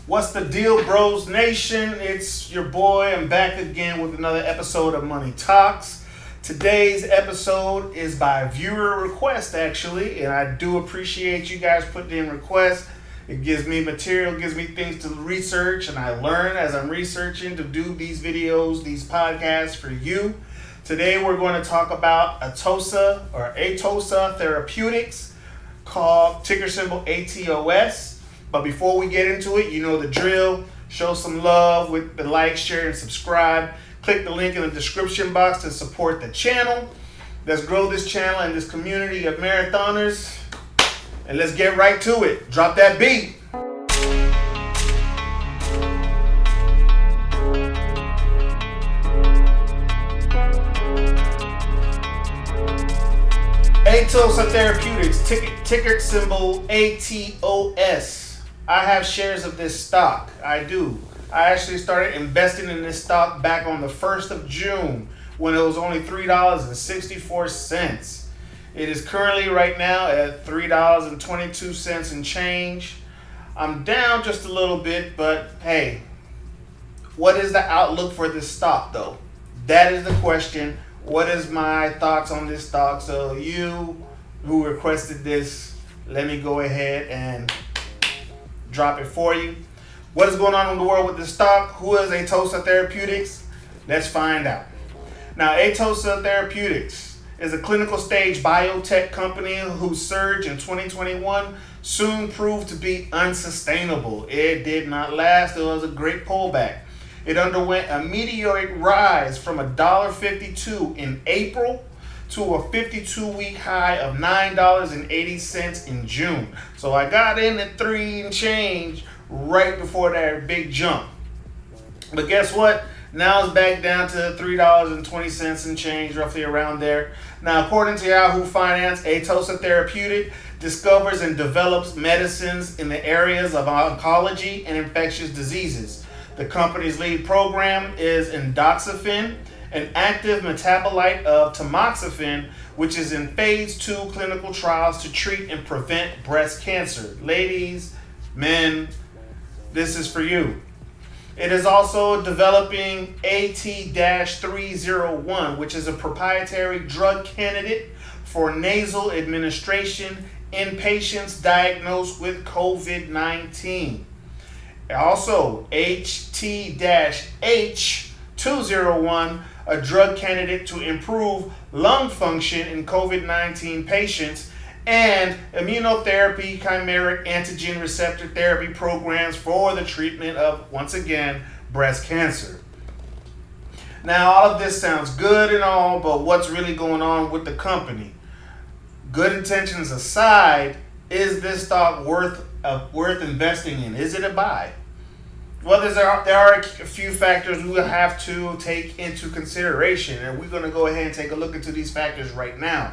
What's the deal, Bros Nation? It's your boy. I'm back again with another episode of Money Talks. Today's episode is by viewer request, actually, and I do appreciate you guys putting in requests. It gives me material, gives me things to research, and I learn as I'm researching to do these videos, these podcasts for you. Today we're going to talk about Atossa Therapeutics, called ticker symbol ATOS. But before we get into it, you know the drill. Show some love with the like, share, and subscribe. Click the link in the description box to support the channel. Let's grow this channel and this community of marathoners. And let's get right to it. Drop that beat. Atossa Therapeutics, ticker symbol ATOS. I have shares of this stock. I do. I actually started investing in this stock back on the 1st of June when it was only $3.64. It is currently right now at $3.22 and change. I'm down just a little bit, but hey, what is the outlook for this stock though? That is the question. What is my thoughts on this stock? So you who requested this, let me go ahead and drop it for you. What is going on in the world with this stock? Who is Atossa Therapeutics? Let's find out. Now, Atossa Therapeutics is a clinical stage biotech company whose surge in 2021 soon proved to be unsustainable. It did not last. It was a great pullback. It underwent a meteoric rise from $1.52 in April to a 52-week high of $9.80 in June. So I got in at $3 and change right before that big jump. But guess what? Now it's back down to $3.20 and change, roughly around there. Now, according to Yahoo Finance, Atossa Therapeutic discovers and develops medicines in the areas of oncology and infectious diseases. The company's lead program is Endoxifen, an active metabolite of tamoxifen, which is in phase 2 clinical trials to treat and prevent breast cancer. Ladies, men, this is for you. It is also developing AT-301, which is a proprietary drug candidate for nasal administration in patients diagnosed with COVID-19. Also, HT-H201, a drug candidate to improve lung function in COVID-19 patients, and immunotherapy, chimeric, antigen receptor therapy programs for the treatment of, once again, breast cancer. Now, all of this sounds good and all, but what's really going on with the company? Good intentions aside, is this stock worth investing in? Is it a buy? Well, there are a few factors we will have to take into consideration, and we're going to go ahead and take a look into these factors right now.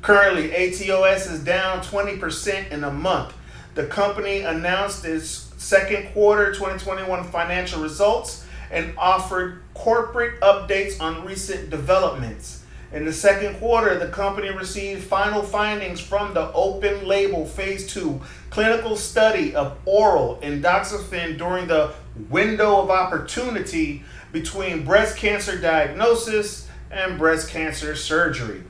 Currently, ATOS is down 20% in a month. The company announced its second quarter 2021 financial results and offered corporate updates on recent developments. In the second quarter, the company received final findings from the open label phase 2 clinical study of oral Endoxifen during the window of opportunity between breast cancer diagnosis and breast cancer surgery.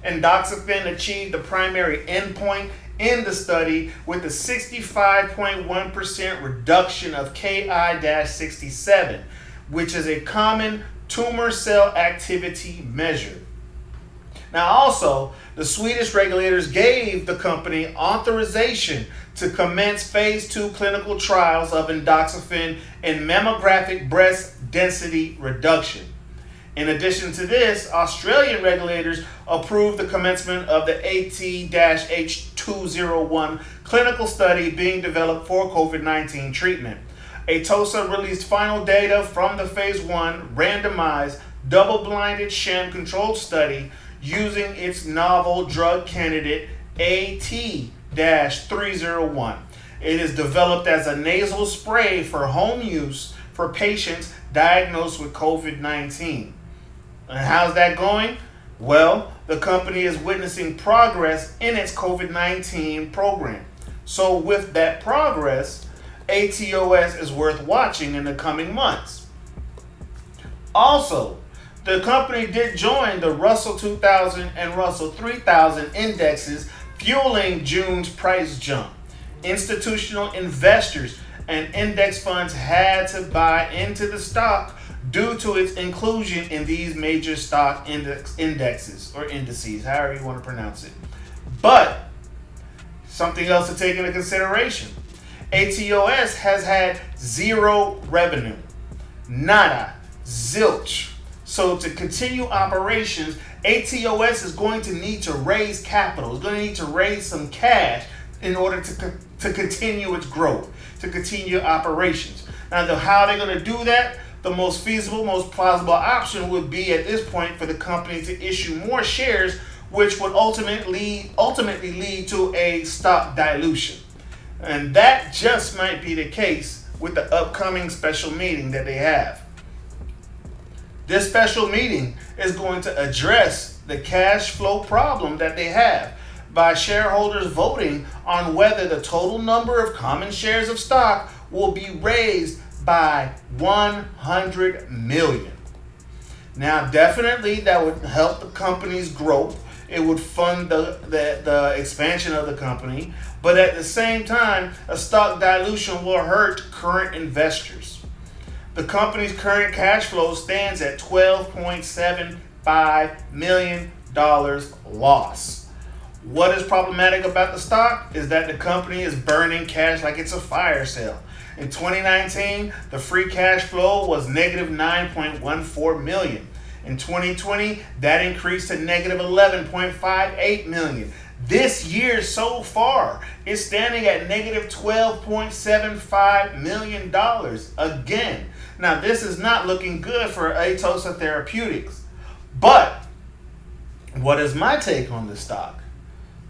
Endoxifen achieved the primary endpoint in the study with a 65.1% reduction of Ki-67, which is a common tumor cell activity measure. Now also, the Swedish regulators gave the company authorization to commence phase 2 clinical trials of Endoxifen in mammographic breast density reduction. In addition to this, Australian regulators approved the commencement of the AT-H201 clinical study being developed for COVID-19 treatment. Atossa released final data from the phase 1 randomized double-blinded sham-controlled study using its novel drug candidate AT-301. It is developed as a nasal spray for home use for patients diagnosed with COVID-19. And how's that going? Well, the company is witnessing progress in its COVID-19 program. So with that progress, ATOS is worth watching in the coming months. Also, the company did join the Russell 2000 and Russell 3000 indexes, fueling June's price jump. Institutional investors and index funds had to buy into the stock due to its inclusion in these major stock indexes or indices, however you want to pronounce it. But something else to take into consideration. ATOS has had zero revenue. Nada. Zilch. So to continue operations, ATOS is going to need to raise capital. It's going to need to raise some cash in order to continue its growth, to continue operations. Now, how they're going to do that, the most feasible, most plausible option would be at this point for the company to issue more shares, which would ultimately lead to a stock dilution. And that just might be the case with the upcoming special meeting that they have. This special meeting is going to address the cash flow problem that they have by shareholders voting on whether the total number of common shares of stock will be raised by 100 million. Now, definitely that would help the company's growth. It would fund the expansion of the company, but at the same time, a stock dilution will hurt current investors. The company's current cash flow stands at $12.75 million loss. What is problematic about the stock is that the company is burning cash like it's a fire sale. In 2019, the free cash flow was negative $9.14 million. In 2020, that increased to negative $11.58 million. This year so far is standing at negative $12.75 million again. Now, this is not looking good for Atossa Therapeutics. But what is my take on the stock?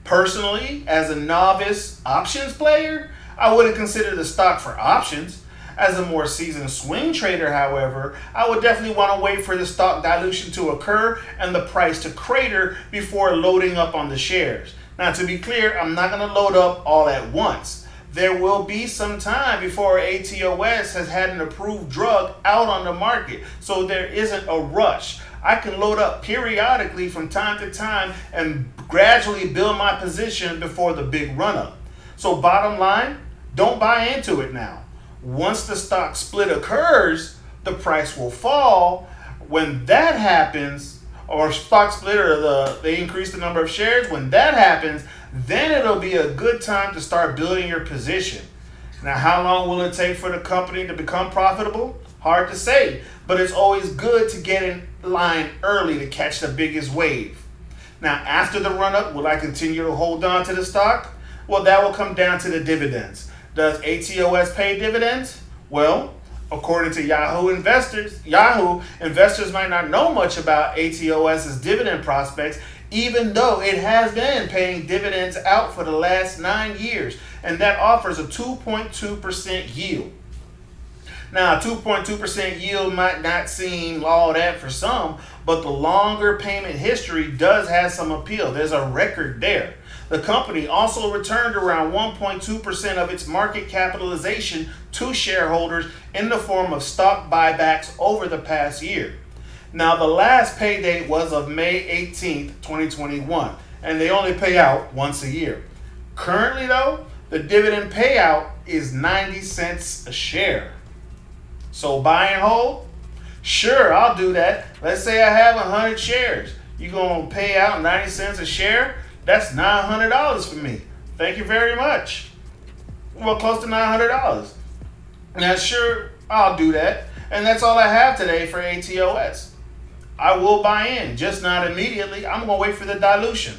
Personally, as a novice options player, I wouldn't consider the stock for options. As a more seasoned swing trader, however, I would definitely want to wait for the stock dilution to occur and the price to crater before loading up on the shares. Now, to be clear, I'm not going to load up all at once. There will be some time before ATOS has had an approved drug out on the market, so there isn't a rush. I can load up periodically from time to time and gradually build my position before the big run-up. So bottom line, don't buy into it now. Once the stock split occurs, the price will fall. When that happens, or stock split or they increase the number of shares, when that happens, then it'll be a good time to start building your position. Now, how long will it take for the company to become profitable? Hard to say, but it's always good to get in line early to catch the biggest wave. Now, after the run-up, will I continue to hold on to the stock? Well, that will come down to the dividends. Does ATOS pay dividends? Well, according to Yahoo investors might not know much about ATOS's dividend prospects, even though it has been paying dividends out for the last 9 years, and that offers a 2.2% yield. Now, a 2.2% yield might not seem all that for some, but the longer payment history does have some appeal. There's a record there. The company also returned around 1.2% of its market capitalization to shareholders in the form of stock buybacks over the past year. Now, the last pay date was of May 18th, 2021, and they only pay out once a year. Currently, though, the dividend payout is 90 cents a share. So buy and hold? Sure, I'll do that. Let's say I have 100 shares. You're going to pay out 90 cents a share? That's $900 for me. Thank you very much. Well, close to $900. Now, sure, I'll do that. And that's all I have today for ATOS. I will buy in, just not immediately. I'm going to wait for the dilution.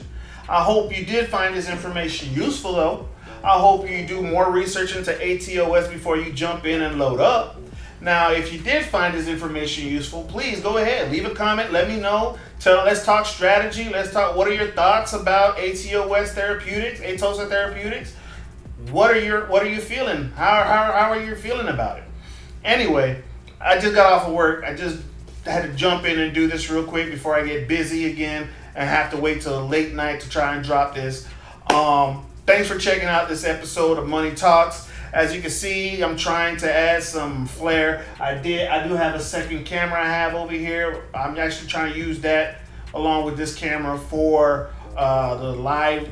I hope you did find this information useful, though. I hope you do more research into ATOS before you jump in and load up. Now, if you did find this information useful, please go ahead, leave a comment, let me know. Let's talk strategy. Let's talk, what are your thoughts about Atossa Therapeutics? What are you feeling? How are you feeling about it? Anyway, I just got off of work. I just had to jump in and do this real quick before I get busy again and have to wait till late night to try and drop this. Thanks for checking out this episode of Money Talks. As you can see, I'm trying to add some flair. I do have a second camera I have over here. I'm actually trying to use that along with this camera for the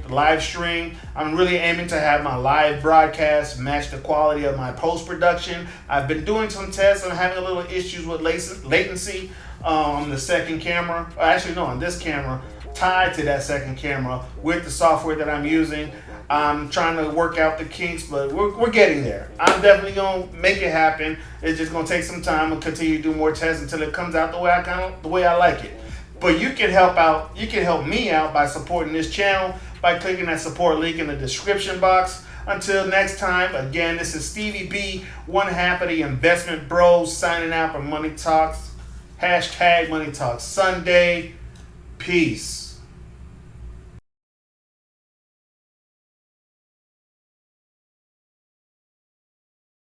live stream. I'm really aiming to have my live broadcast match the quality of my post-production. I've been doing some tests. I'm having a little issues with latency on the second camera. Actually, no, on this camera, tied to that second camera with the software that I'm using. I'm trying to work out the kinks, but we're getting there. I'm definitely gonna make it happen. It's just gonna take some time. I'll continue to do more tests until it comes out the way I like it. But you can help out. You can help me out by supporting this channel by clicking that support link in the description box. Until next time, again, this is Stevie B, one half of the Investment Bros, signing out for Money Talks. #Money Talks Sunday. Peace.